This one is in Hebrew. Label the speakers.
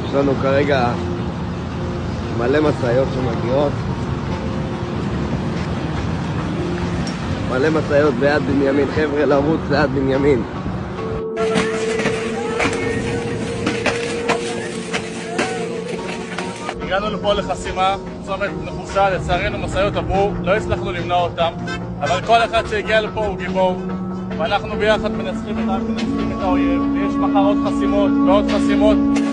Speaker 1: יש לנו כרגע מלא משאיות שמגיעות. מלא משאיות ביד בנימין. חבר'ה, לרוץ ליד בנימין.
Speaker 2: הגענו לפה לחסימה, צומת נחושה, לצערנו משאיות עברו, לא הצלחנו למנוע אותם, אבל כל אחד שהגיע לפה הוא גיבור, ואנחנו ביחד מנצחים את האויב, ויש מחר עוד חסימות ועוד חסימות.